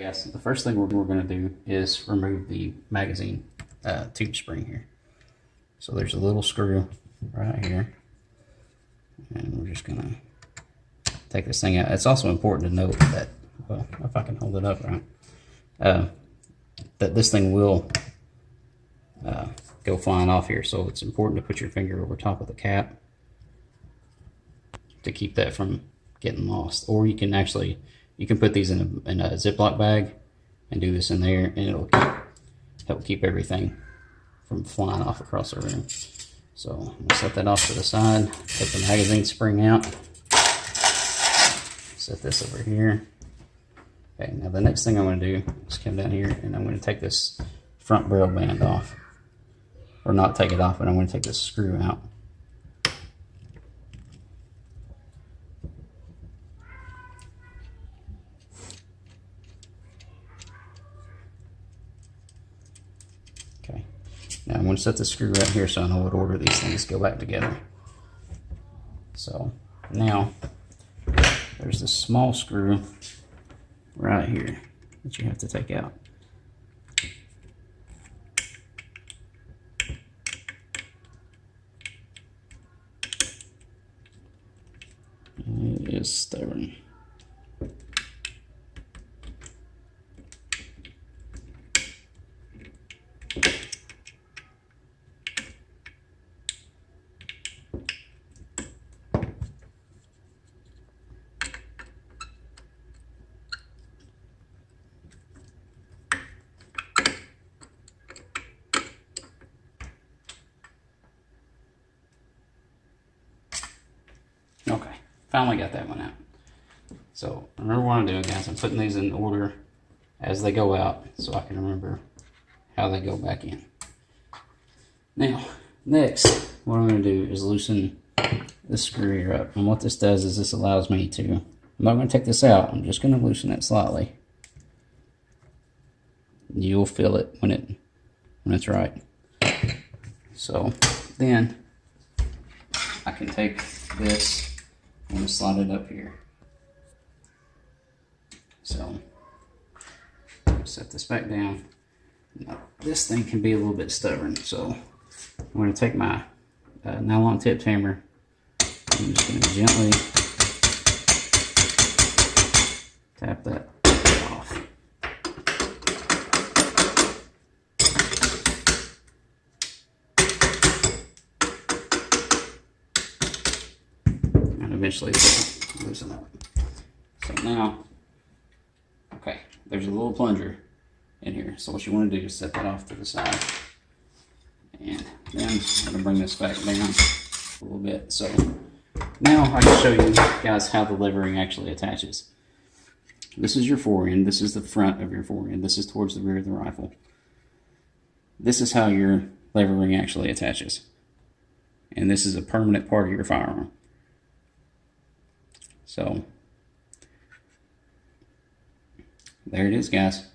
guys, the first thing we're going to do is remove the magazine tube spring here. So there's a little screw right here, and we're just going to take this thing out. It's also important to note that, well, if I can hold it up right, that this thing will go flying off here. So it's important to put your finger over top of the cap to keep that from getting lost. Or you can actually, you can put these in a Ziploc bag and do this in there, and it'll help keep everything from flying off across the room. So we'll set that off to the side, take the magazine spring out, set this over here. Okay, now the next thing I'm going to do is come down here and I'm going to take this front barrel band off. Or not take it off, but I'm going to take this screw out. Okay, now I'm going to set the screw right here so I know what order these things go back together. So now there's this small screw right here that you have to take out. It is stubborn. Okay, finally got that one out. So remember what I'm doing, guys. I'm putting these in order as they go out so I can remember how they go back in. Now, next, what I'm going to do is loosen this screw here up. And what this does is this allows me to, I'm not going to take this out, I'm just going to loosen it slightly. You'll feel it when it's right. So then I can take this and slide it up here. So set this back down. Now, this thing can be a little bit stubborn, so I'm going to take my nylon tipped hammer. I'm just going to gently tap that off. And eventually loosen up. So now, okay, there's a little plunger in here. So what you want to do is set that off to the side. And then I'm going to bring this back down a little bit. So now I can show you guys how the levering actually attaches. This is your forend. This is the front of your forend. This is towards the rear of the rifle. This is how your levering actually attaches. And this is a permanent part of your firearm. So there it is, guys.